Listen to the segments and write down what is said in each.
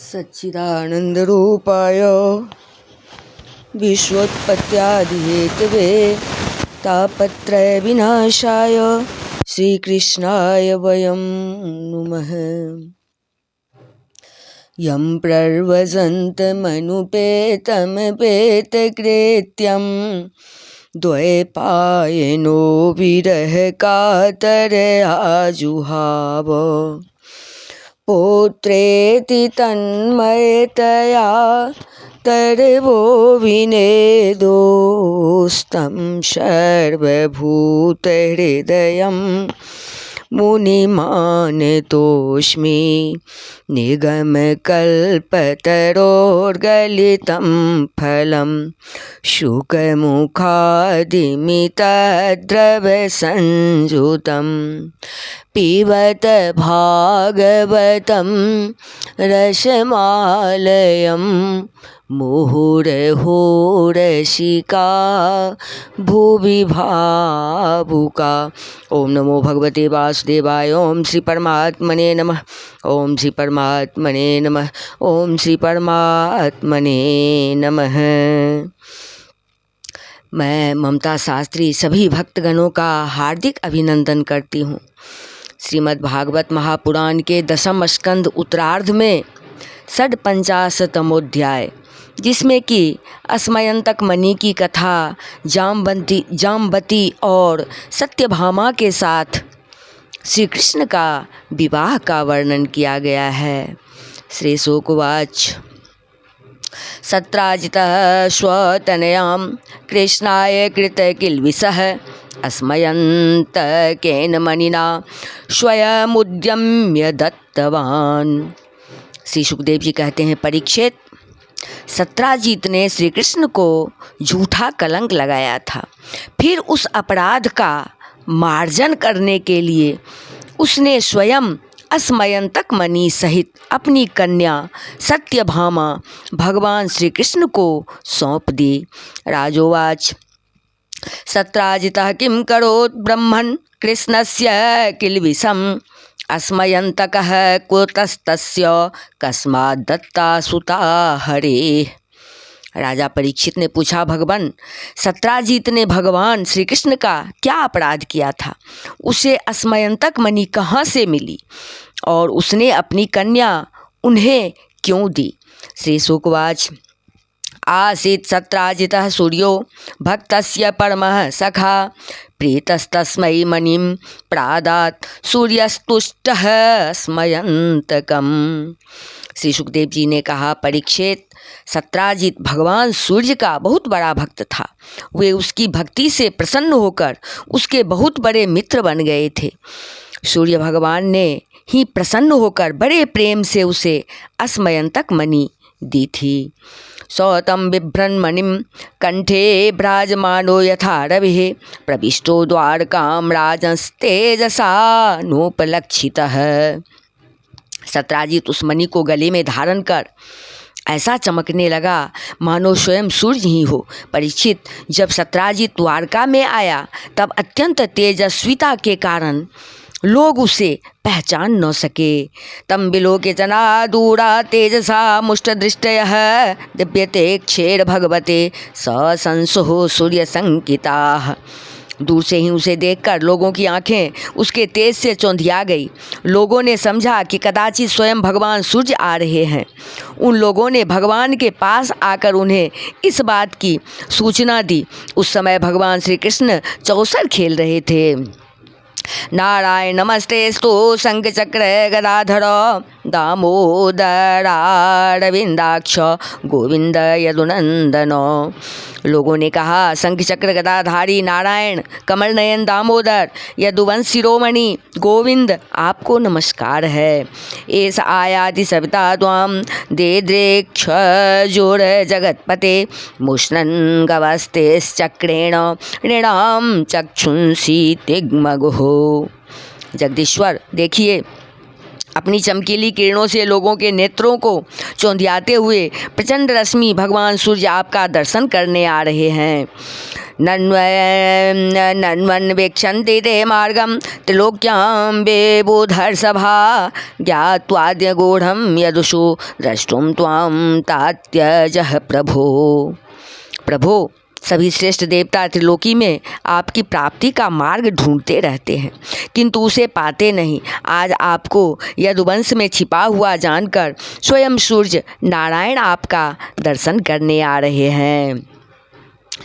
सच्चिदानन्दरूपाय विश्वोत्पत्त्यादिहेतवे तापत्रयविनाशाय श्रीकृष्णाय वयं नुमः। यं प्रव्रजन्तमनुपेतमपेतकृत्यं द्वैपायनो विरहकातरया जुहाव पुत्रेति तन्मयतया तरवो विनेदोस्तं सर्वभूतहृदयं मुनिमानतोऽस्मि। निगमकल्पतरोर्गलितं फलं शुकमुखादिमितद्रवसंयुतं पिबत भागवतं रसमालयं मुहुरहो रसिका भुवि भावुका। ओम नमो भगवते वासुदेवाय। ओम श्री परमात्मने नमः। ओम श्री परमात्मने नमः। ओम श्री परमात्मने नमः। मैं ममता शास्त्री सभी भक्तगणों का हार्दिक अभिनंदन करती हूँ। श्रीमद् भागवत महापुराण के दशम स्कंद उत्तरार्ध में षड्पंचाशतमोध्याय, जिसमें कि अस्मयंतक मणि की कथा जाम्बती और सत्यभामा के साथ श्री कृष्ण का विवाह का वर्णन किया गया है। श्री शुकवाच सत्राजितः स्वतनयां कृष्णाय कृतकिल्बिषः अस्मयन्तकेन मणिना स्वयमुद्यम्य दत्तवान्। श्री सुखदेव जी कहते हैं, परीक्षित, सत्राजित ने श्री कृष्ण को झूठा कलंक लगाया था। फिर उस अपराध का मार्जन करने के लिए उसने स्वयं अस्मयंतक मणि सहित अपनी कन्या सत्यभामा भगवान श्री कृष्ण को सौंप दी। राजोवाच सत्राजितः किं करोत् ब्रह्मन् कृष्णस्य किल्बिषम् अस्मयंतकः कुतस्तस्य कस्मात् दत्ता सुता हरे। राजा परीक्षित ने पूछा, भगवान, सत्राजित ने भगवान श्री कृष्ण का क्या अपराध किया था? उसे अस्मयंतक मणि कहाँ से मिली और उसने अपनी कन्या उन्हें क्यों दी? श्री शुकवाच आसीत् सत्राजितः सूर्यो भक्तस्य परमः सखा प्रीतस्तस्मै मणिं प्रादात् सूर्यस्तुष्टः स्मयंतकम्। श्री सुखदेव जी ने कहा, परीक्षित, सत्राजित भगवान सूर्य का बहुत बड़ा भक्त था। वे उसकी भक्ति से प्रसन्न होकर उसके बहुत बड़े मित्र बन गए थे। सूर्य भगवान ने ही प्रसन्न होकर बड़े प्रेम से उसे अस्मयंतक मणि दी थी। सौतं बिभ्रन्मणिं कंठे भ्राजमानो यथा रविः प्रविष्टो द्वारकां राजंस्तेजसा नोपलक्षितः। सत्राजित उस मणि को गले में धारण कर ऐसा चमकने लगा मानो स्वयं सूर्य ही हो। परीक्षित, जब सत्राजित द्वारका में आया तब अत्यंत तेजस्विता के कारण लोग उसे पहचान न सके। तम बिलोके जना दूरा तेजसा मुष्टदृष्टयः दिव्यते क्षेर भगवते ससंसो सूर्य संकिताः। दूर से ही उसे देखकर लोगों की आंखें उसके तेज से चौंधिया गई। लोगों ने समझा कि कदाचित स्वयं भगवान सूर्य आ रहे हैं। उन लोगों ने भगवान के पास आकर उन्हें इस बात की सूचना दी। उस समय भगवान श्री कृष्ण चौसर खेल रहे थे। नारायण नमस्तेस्तु शंखचक्र गदाधर दामोदरारविंदाक्ष गोविंद यदुनंदन। लोगों ने कहा, शंखचक्र गदाधारी नारायण, कमल नयन दामोदर, यदुवंश शिरोमणि गोविंद, आपको नमस्कार है। एस आयाति सविता त्वां देद्रेक्ष जोर जगतपते मुष्णन् गवस्तेश्चक्रेण नृणां चक्षुंसि तिग्मगुः। जगदीश्वर, देखिए, अपनी चमकीली किरणों से लोगों के नेत्रों को चौंधियाते हुए प्रचंड रश्मि भगवान सूर्य आपका दर्शन करने आ रहे हैं। नन्वन्वेक्षन्ति ते मार्गं त्रिलोक्यां बेबोधर्षभा ज्ञात्वाद्य गूढ़ं यदुषु द्रष्टुम त्वां तात्यजः प्रभो। प्रभो, सभी श्रेष्ठ देवता त्रिलोकी में आपकी प्राप्ति का मार्ग ढूंढते रहते हैं किंतु उसे पाते नहीं। आज आपको यदुवंश में छिपा हुआ जानकर स्वयं सूर्य नारायण आपका दर्शन करने आ रहे हैं।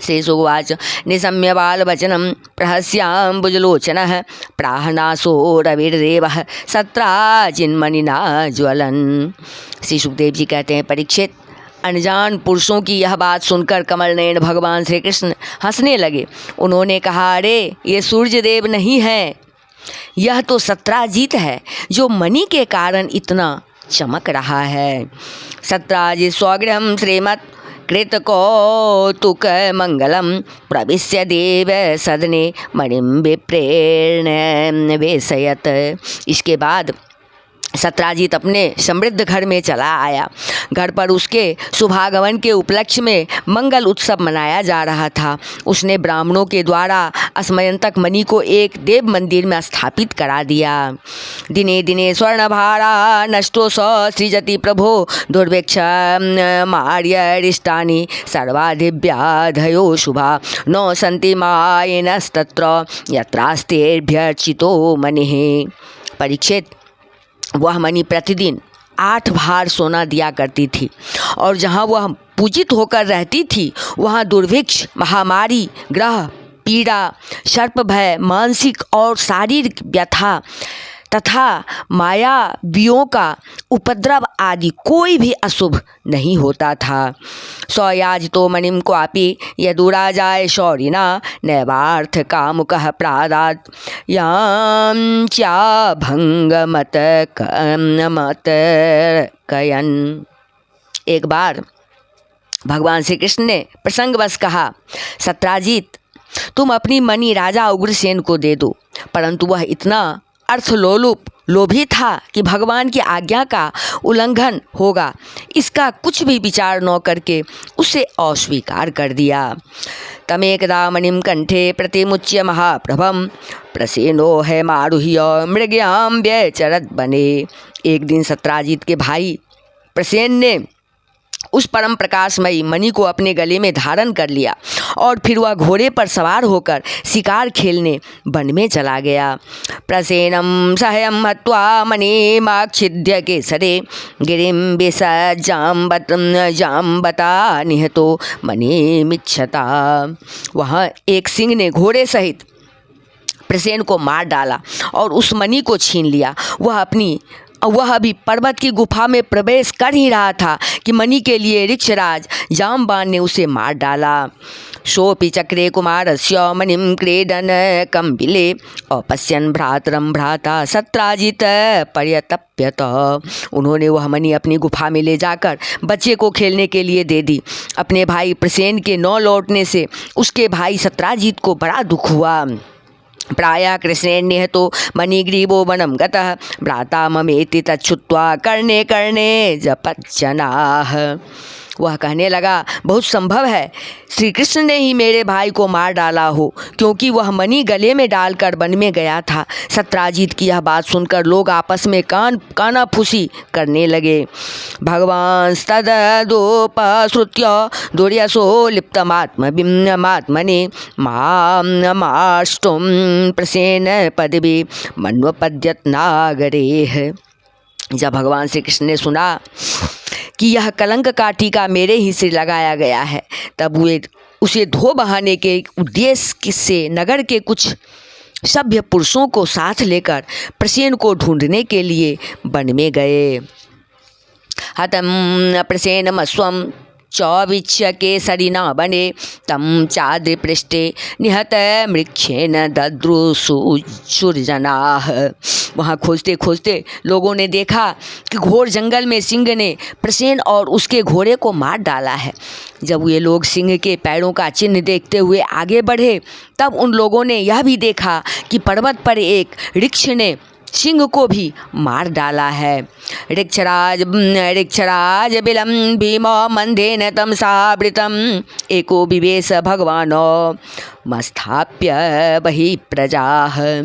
श्रीशुवाच निशम्य बालवचनं प्रहस्याम्बुजलोचनः प्राहनासो रविर्देवः सत्राजिन्मणिना ज्वलन। श्री सुखदेव जी कहते हैं, परीक्षित, अनजान पुरुषों की यह बात सुनकर कमल नयन भगवान श्री कृष्ण हंसने लगे। उन्होंने कहा, अरे ये सूर्य देव नहीं है, यह तो सत्राजीत है जो मणि के कारण इतना चमक रहा है। सत्राजित स्वगृहं श्रीमत् कृत कौतुक मंगलम प्रविश्य देव सदने मणिम विप्रेण वेशयत। इसके बाद सत्राजीत अपने समृद्ध घर में चला आया। घर पर उसके शुभागमन के उपलक्ष्य में मंगल उत्सव मनाया जा रहा था। उसने ब्राह्मणों के द्वारा अस्मयंतक मणि को एक देव मंदिर में स्थापित करा दिया। दिने दिने स्वर्णभारा नष्टो सृजति प्रभो दुर्भिक्ष मार्यरिष्टानि सर्वाधिव्याधयो शुभा न सन्ति मायनस्तत्र यत्रास्तेभ्यर्चितो मणिः। परीक्षित, वह मणि प्रतिदिन 8 भार सोना दिया करती थी और जहाँ वह पूजित होकर रहती थी वहाँ दुर्भिक्ष, महामारी, ग्रह पीड़ा, सर्प भय, मानसिक और शारीरिक व्यथा तथा मायावियों का उपद्रव आदि कोई भी अशुभ नहीं होता था। स्वयाजितो मणिम क्वापि यदुराजाय शौरिना नैवार्थ कामुकः प्रादात् यां चा भंगमत कयन। एक बार भगवान श्री कृष्ण ने प्रसंगवश कहा, सत्राजीत, तुम अपनी मणि राजा उग्रसेन को दे दो। परंतु वह इतना लोभी था कि भगवान की आज्ञा का उल्लंघन होगा इसका कुछ भी विचार न करके उसे अस्वीकार कर दिया। तमेकदा मणिम कंठे प्रतिमुच्य महाप्रभम प्रसेनो है मारुह्य मृग्याम व्यचरत बने। एक दिन सत्राजीत के भाई प्रसेन ने उस परम प्रकाशमयी मणि को अपने गले में धारण कर लिया और फिर वह घोड़े पर सवार होकर शिकार खेलने वन में चला गया। प्रसेनम सहयम हत्वा मणिमाक्षिद्य केसरे गिरिम जाम्बता निहतो मणिमिक्षता। वहाँ एक सिंह ने घोड़े सहित प्रसेन को मार डाला और उस मणि को छीन लिया। वह अभी पर्वत की गुफा में प्रवेश कर ही रहा था कि मणि के लिए ऋक्षराज जाम्बान ने उसे मार डाला। सोपि चक्रे कुमारस्य मणिं क्रीडन कम्बिले अपश्यन् भ्रातरं भ्राता सत्राजित पर्यतप्यत। उन्होंने वह मणि अपनी गुफा में ले जाकर बच्चे को खेलने के लिए दे दी। अपने भाई प्रसेन के न लौटने से उसके भाई सत्राजित को बड़ा दुख हुआ। प्रायः कृष्णेन्यः तो मणिग्रीवो वनं गतः भ्राता ममेति तच्छ्रुत्वा कर्णे कर्णे जपच्चनाः। वह कहने लगा, बहुत संभव है श्री कृष्ण ने ही मेरे भाई को मार डाला हो, क्योंकि वह मणि गले में डालकर वन में गया था। सत्राजीत की यह बात सुनकर लोग आपस में कानाफूसी करने लगे। भगवान तदुपश्रुत्य दुर्यसो लिप्तमात्मने माष्टुं प्रसेन पदवी मन्वपद्यत नागरेह। जब भगवान श्री कृष्ण ने सुना कि यह कलंक का टीका मेरे ही सिर लगाया गया है, तब वे उसे धो बहाने के उद्देश्य से नगर के कुछ सभ्य पुरुषों को साथ लेकर प्रसेन को ढूंढने के लिए वन में गए। हतम प्रसेनमस्वं चौविच्य केसरिना बने तम चाद्रिपृष्ठे निहत मृक्षेन दद्रुसुर्जनाः। वहाँ खोजते खोजते लोगों ने देखा कि घोर जंगल में सिंह ने प्रसेन और उसके घोड़े को मार डाला है। जब ये लोग सिंह के पैरों का चिन्ह देखते हुए आगे बढ़े, तब उन लोगों ने यह भी देखा कि पर्वत पर एक वृक्ष ने सिंह को भी मार डाला है। ऋक्षराज बिलम भीम मंदेन तम सावृतम एको विवेश भगवानो मस्थाप्य बहि प्रजाः।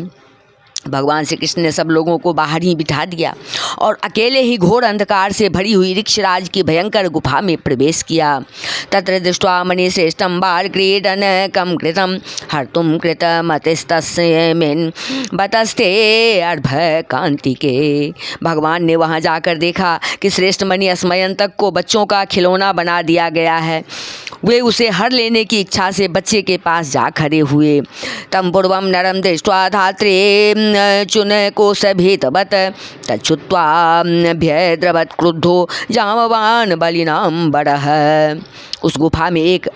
भगवान श्री कृष्ण ने सब लोगों को बाहर ही बिठा दिया और अकेले ही घोर अंधकार से भरी हुई ऋक्षराज की भयंकर गुफा में प्रवेश किया। तत्र दृष्ट्वा मणिश्रेष्ठं बालक्रीडनकं कृतं हर्तुं कृतमतिस्तस्मिन् बतस्ते अर्धकान्तिके। भगवान ने वहाँ जाकर देखा कि श्रेष्ठ मणि अस्मयंतक को बच्चों का खिलौना बना दिया गया है। वे उसे हर लेने की इच्छा से बच्चे के पास जा खड़े हुए। तम पूर्वम नरम दृष्ट्वा धात्रे चुनकोशभीतवत् तच्छ्रुत्वाभ्यद्रवत् क्रुद्धो जामवान बलिनां बड़ः। उस गुफा में एक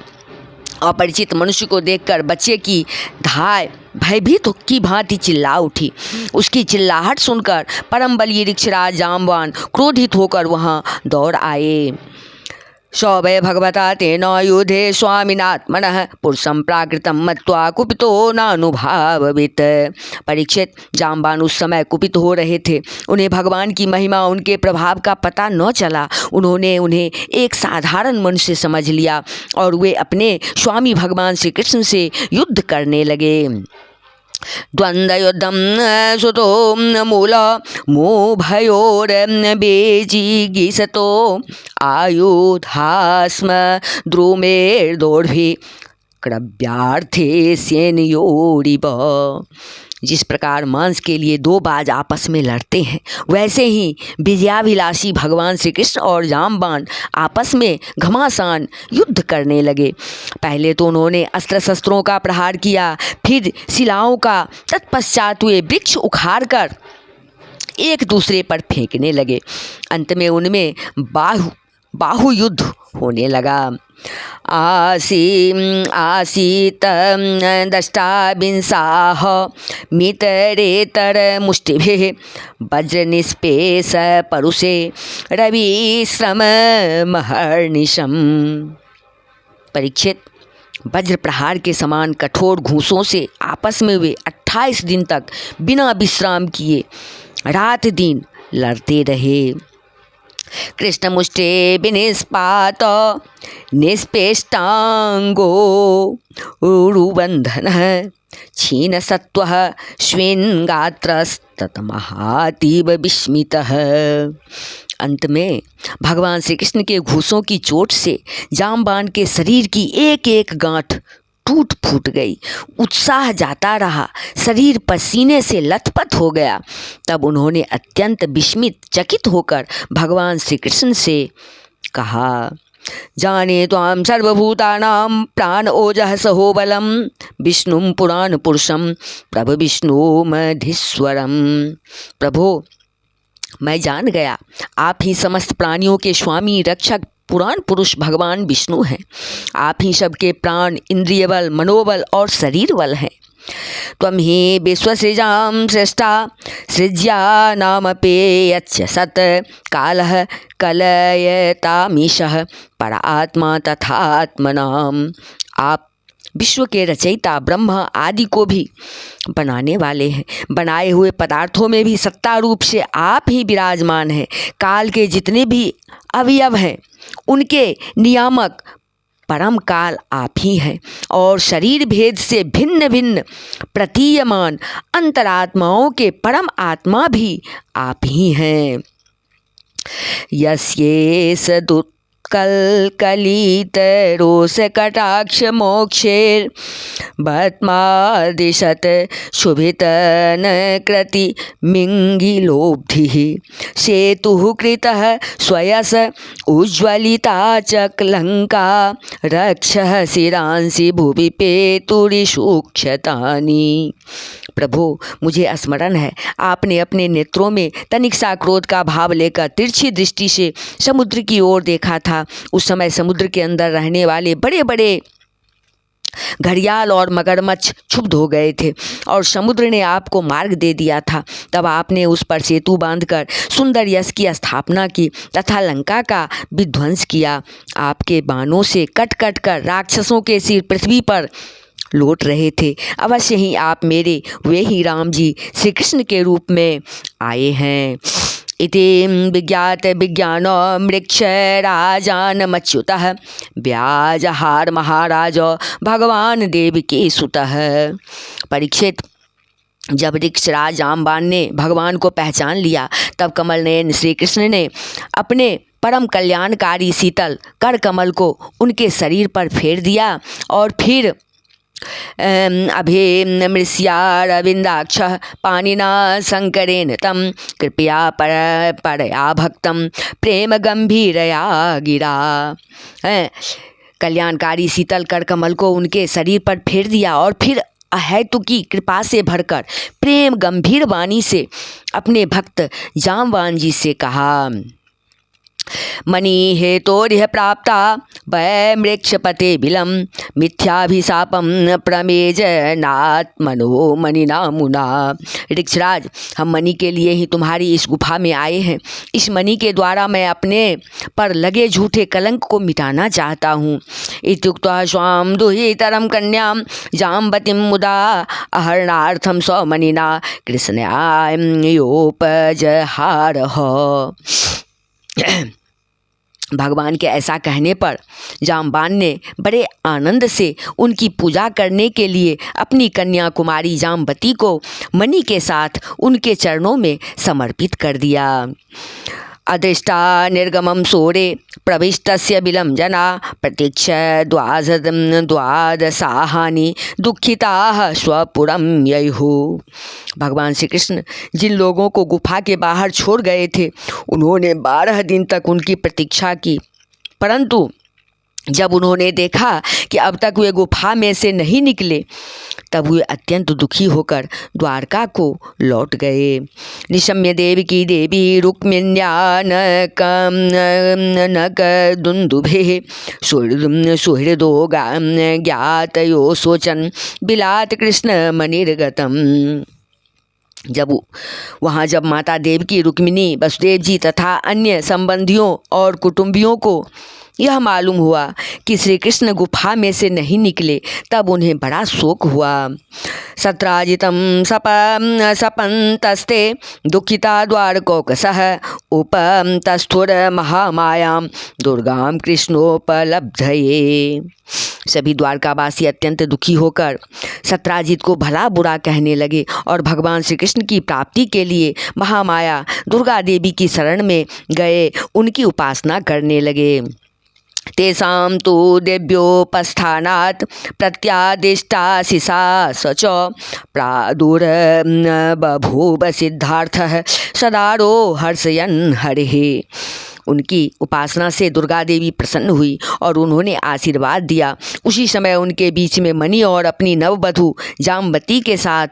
अपरिचित मनुष्य को देखकर बच्चे की धाय भयभीत की भांति चिल्ला उठी। उसकी चिल्लाहट सुनकर परम बली ऋक्षराज जामवान क्रोधित होकर वहाँ दौड़ आए। सौभय भगवता तेन युधे स्वामिनात्मनः पुरुषं प्राकृतं मत्वा कुपितो नानुभाववित्। परीक्षित, जामवान उस समय कुपित हो रहे थे। उन्हें भगवान की महिमा, उनके प्रभाव का पता न चला। उन्होंने उन्हें एक साधारण मनुष्य समझ लिया और वे अपने स्वामी भगवान श्री कृष्ण से युद्ध करने लगे। द्वन्द्वयुद्धं सुतो मूल मुभयोर्बेजिगीषतो आयुधास्म द्रुमेर्दोर्भिः क्रव्यार्थे सेनयोरिव। जिस प्रकार मांस के लिए दो बाज आपस में लड़ते हैं, वैसे ही विजयाभिलाषी भगवान श्री कृष्ण और जामवान आपस में घमासान युद्ध करने लगे। पहले तो उन्होंने अस्त्र शस्त्रों का प्रहार किया, फिर शिलाओं का, तत्पश्चात वे वृक्ष उखाड़कर एक दूसरे पर फेंकने लगे। अंत में उनमें बाहु युद्ध होने लगा। आसीत दष्टाविंशाः मितरेतरमुष्टिभिः वज्रनिष्पेष परुषे रविश्रममहर्निशम्। परीक्षित, वज्र प्रहार के समान कठोर घूंसों से आपस में वे 28 दिन तक बिना विश्राम किए रात दिन लड़ते रहे। कृष्णमुष्टे विनिष्पात निष्पेष्टांगो उरुबंधनः क्षीणसत्वः श्वेनगात्रस्ततमहातीव विस्मितः। अंत में भगवान श्री कृष्ण के घूंसों की चोट से जामवान के शरीर की एक एक गांठ टूट फूट गई। उत्साह जाता रहा, शरीर पसीने से लथपथ हो गया। तब उन्होंने अत्यंत विस्मित चकित होकर भगवान श्री कृष्ण से कहा, जाने त्वां सर्वभूतानां प्राण ओजः सहो बलम विष्णुं पुराण पुरुषं प्रभु विष्णुमधीश्वरम। प्रभो, मैं जान गया आप ही समस्त प्राणियों के स्वामी, रक्षक, पुराण पुरुष भगवान विष्णु हैं। आप ही सबके प्राण, इंद्रिय बल, मनोबल और शरीर बल हैं। त्वं हि विश्वसृजां सृष्टा सृज्या नामपेयच्च सत् कालः कलयतामीशः परात्मा तथात्मनाम्। आप विश्व के रचयिता, ब्रह्मा आदि को भी बनाने वाले हैं। बनाए हुए पदार्थों में भी सत्ता रूप से आप ही विराजमान हैं। काल के जितने भी अवयव हैं, उनके नियामक परम काल आप ही हैं और शरीर भेद से भिन्न भिन्न प्रतीयमान अंतरात्माओं के परम आत्मा भी आप ही हैं। यस्येष कलकलित रोष कटाक्ष मोक्षेर भस्मादिशत शुभितन कृति मिंगिलोब्धिः सेतुः कृतः स्वयस उज्ज्वलिता च लंका रक्षः शिरांसि भुवि पेतुरिषुक्षतानि। प्रभु, मुझे स्मरण है आपने अपने नेत्रों में तनिक सा क्रोध का भाव लेकर तिरछी दृष्टि से समुद्र की ओर देखा था। उस समय समुद्र के अंदर रहने वाले बड़े बड़े घड़ियाल और मगरमच्छ क्षुब्ध हो गए थे और समुद्र ने आपको मार्ग दे दिया था। तब आपने उस पर सेतु बांधकर सुंदर यश की स्थापना की तथा लंका का विध्वंस किया। आपके बाणों से कट कट कर राक्षसों के सिर पृथ्वी पर लौट रहे थे। अवश्य ही आप मेरे वे ही राम जी श्री कृष्ण के रूप में आए हैं। इति विज्ञात विज्ञान मृक्ष राजानमच्युतः व्याजहार महाराज भगवान देव के सुतः। परीक्षित, जब ऋक्षराज जामवान ने भगवान को पहचान लिया, तब कमल नयन श्री कृष्ण ने अपने परम कल्याणकारी शीतल कर कमल को उनके शरीर पर फेर दिया और फिर अभिमृस्यारविंदाक्ष पाणिना शंकरेण तम कृपया परया भक्तम प्रेम गंभीरया गिरा। कल्याणकारी शीतल कर कमल को उनके शरीर पर फेर दिया और फिर अहेतु की कृपा से भरकर प्रेम गंभीर वाणी से अपने भक्त जामवान जी से कहा, मणि हेतोरिह प्राप्ता वै मृक्षपते बिलम मिथ्याभिशापम प्रमेजनात्मनो मणिना मुना। ऋक्षराज, हम मणि के लिए ही तुम्हारी इस गुफा में आए हैं। इस मणि के द्वारा मैं अपने पर लगे झूठे कलंक को मिटाना चाहता हूँ। इत्युक्त्वा स्वाम दुहितरम कन्याम जाम्बतीम मुदा अहरणार्थम स्वमणिना कृष्णयोपजहारः। भगवान के ऐसा कहने पर जामवान ने बड़े आनंद से उनकी पूजा करने के लिए अपनी कन्या कुमारी जाम्बती को मणि के साथ उनके चरणों में समर्पित कर दिया। अदृष्टा निर्गमं सोरे प्रविष्टस्य बिलं जना प्रतीक्ष्य द्वादशाहानि दुःखिताः स्वपुरं ययुः। भगवान श्री कृष्ण जिन लोगों को गुफा के बाहर छोड़ गए थे, उन्होंने 12 दिन तक उनकी प्रतीक्षा की, परंतु जब उन्होंने देखा कि अब तक वे गुफा में से नहीं निकले, तब वे अत्यंत दुखी होकर द्वारका को लौट गए। निशम्य देव की देवी रुक्मिण्या नक दुंदुभे सुहृदो ज्ञातयो शोचन बिलात कृष्ण मनिर्गतम। जब माता देवकी, रुक्मिणी, वसुदेव जी तथा अन्य संबंधियों और कुटुंबियों को यह मालूम हुआ कि श्री कृष्ण गुफा में से नहीं निकले, तब उन्हें बड़ा शोक हुआ। सत्राजितम सपंतस्ते दुखिता द्वारकोकसः उपतस्थुर महामायाम दुर्गाम कृष्णोपलब्धये। सभी द्वारकावासी अत्यंत दुखी होकर सत्राजित को भला बुरा कहने लगे और भगवान श्री कृष्ण की प्राप्ति के लिए महामाया दुर्गा देवी की शरण में गए उनकी उपासना करने लगे। तेषां तु दिव्योपस्थानात् प्रत्यादिष्टाशिषा सच प्रादुर्बभूव सिद्धार्थः सदारो हर्षयन् हरिः। उनकी उपासना से दुर्गा देवी प्रसन्न हुई और उन्होंने आशीर्वाद दिया। उसी समय उनके बीच में मणि और अपनी नववधू जाम्बती के साथ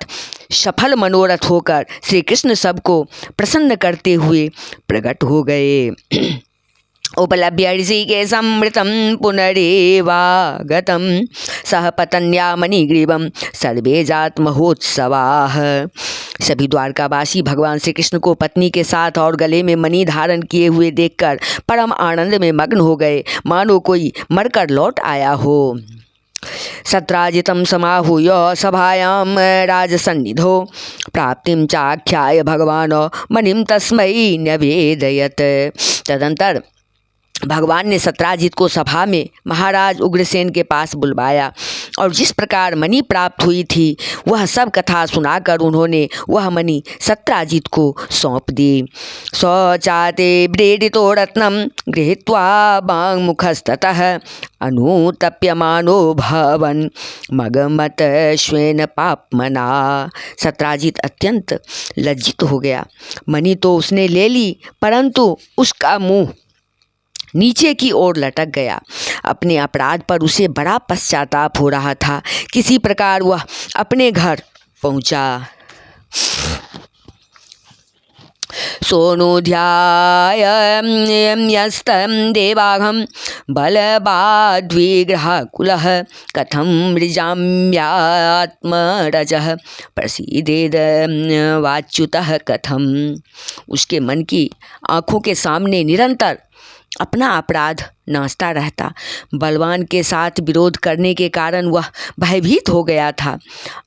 सफल मनोरथ होकर श्री कृष्ण सबको प्रसन्न करते हुए प्रकट हो गए। उपलभ्य ऋषिकेशं मृतं पुनरेवागतं सह पतन्या मणिग्रीवं सर्वे जात महोत्सवाः। सभी द्वारकावासी भगवान श्री कृष्ण को पत्नी के साथ और गले में मणि धारण किए हुए देखकर परम आनंद में मग्न हो गए, मानो कोई मरकर लौट आया हो। सत्राजितं समाहूय सभायां राजसन्निधौ प्राप्तिं चाख्याय भगवान मणिं तस्मै न्यवेदयत्। तदंतर भगवान ने सत्राजित को सभा में महाराज उग्रसेन के पास बुलवाया और जिस प्रकार मणि प्राप्त हुई थी वह सब कथा सुनाकर उन्होंने वह मणि सत्राजित को सौंप दी। शौचाते व्रीडितो रत्नम गृहीत्वा बांगमुखस्ततः अनुतप्यमानो भवन मगमत श्वेन पापमना। सत्राजित अत्यंत लज्जित हो गया। मणि तो उसने ले ली, परंतु उसका मुंह नीचे की ओर लटक गया। अपने अपराध पर उसे बड़ा पश्चाताप हो रहा था। किसी प्रकार वह अपने घर पहुंचा। सोनुध्यायस्तं देवाघं बलबाद्विग्रहकुलः कथं मृजाम्यात्मरजः प्रसीदेद वाच्युतः कथम। उसके मन की आँखों के सामने निरंतर अपना अपराध नाचता रहता। बलवान के साथ विरोध करने के कारण वह भयभीत हो गया था।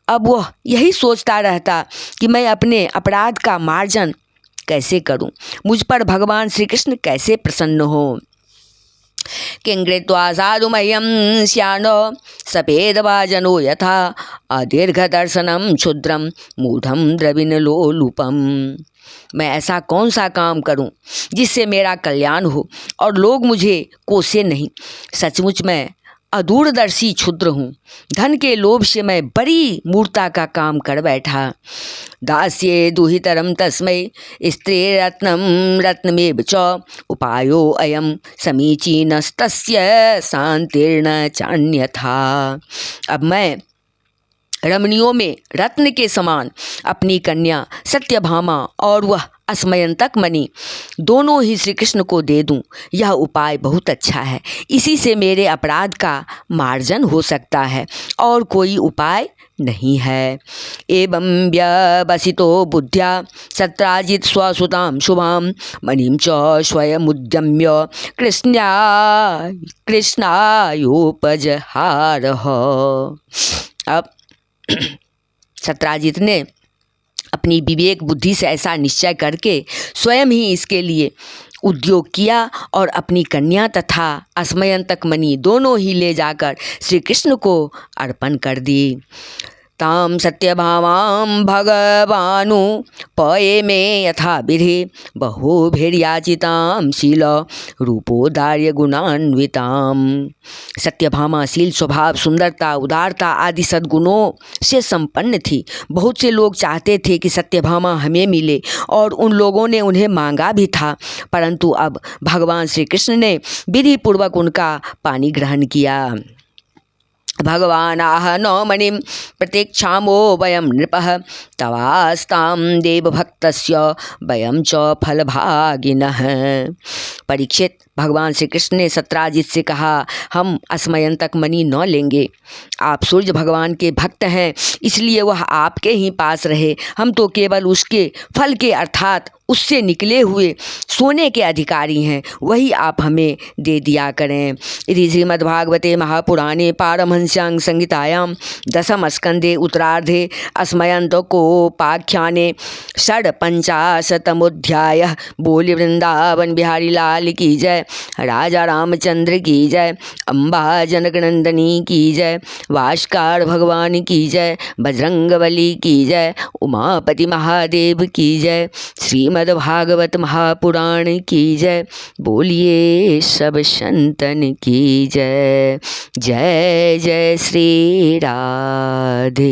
अब वह यही सोचता रहता कि मैं अपने अपराध का मार्जन कैसे करूं, मुझ पर भगवान श्री कृष्ण कैसे प्रसन्न हो। किंकृत्वा साधुमह्यं श्यानो सपेदवाजनो यथा अदीर्घदर्शनं क्षुद्रं मूढ़ं द्रविणलोलुपम्। मैं ऐसा कौन सा काम करूं जिससे मेरा कल्याण हो और लोग मुझे कोसे नहीं। सचमुच मैं अदूरदर्शी क्षुद्र हूँ। धन के लोभ से मैं बड़ी मूर्खता का काम कर बैठा। दास्ये दुहितरम तस्मै स्त्री रत्नम रत्नमेव च उपायो अयम समीचीनस्तस्य शांतिर्न चान्यथा। अब मैं रमणियों में रत्न के समान अपनी कन्या सत्यभामा और वह अस्मयंतक मणि दोनों ही श्री कृष्ण को दे दूं, यह उपाय बहुत अच्छा है। इसी से मेरे अपराध का मार्जन हो सकता है और कोई उपाय नहीं है। एवं व्यवसितो बुद्ध्या सत्राजित स्वसुतां शुभां मणिं च स्वयमुद्यम्य कृष्णायोपजहारः। अब सत्राजित ने अपनी विवेक बुद्धि से ऐसा निश्चय करके स्वयं ही इसके लिए उद्योग किया और अपनी कन्या तथा अस्मयंतक मणि दोनों ही ले जाकर श्री कृष्ण को अर्पण कर दी। ताम सत्यभामां भगवानु पये मे यथा विधि बहुभिर्याचितां शील रूपोदार्य गुणान्विताम। सत्यभामा शील स्वभाव सुंदरता उदारता आदि सद्गुणों से संपन्न थी। बहुत से लोग चाहते थे कि सत्यभामा हमें मिले और उन लोगों ने उन्हें मांगा भी था, परंतु अब भगवान श्री कृष्ण ने विधि पूर्वक उनका पानी ग्रहण किया। भगवान आह नो मणिं प्रतीक्षामो वयं नृपः तवास्तां देवभक्तस्य वयं च फलभागिनः। परीक्षित, भगवान श्री कृष्ण ने सत्राजित से कहा, हम अस्मयंतक मणि न लेंगे। आप सूर्य भगवान के भक्त हैं, इसलिए वह आपके ही पास रहे। हम तो केवल उसके फल के अर्थात उससे निकले हुए सोने के अधिकारी हैं, वही आप हमें दे दिया करें। इति श्रीमद्भागवते महापुराणे पारमहंस्यां संहितायां दशम स्कंदे उत्तरार्धे अस्मयंतकोपाख्याने षड्पंचाशतमोऽध्यायः। बोले वृंदावन बिहारी लाल की जय, राजा रामचंद्र की जय, अम्बा जनक नंदनी की जय, भास्कर भगवान की जय, बजरंगबली की जय, उमापति महादेव की जय, श्रीमद्भागवत महापुराण की जय। बोलिए सब संतन की जय। जय जय श्री राधे।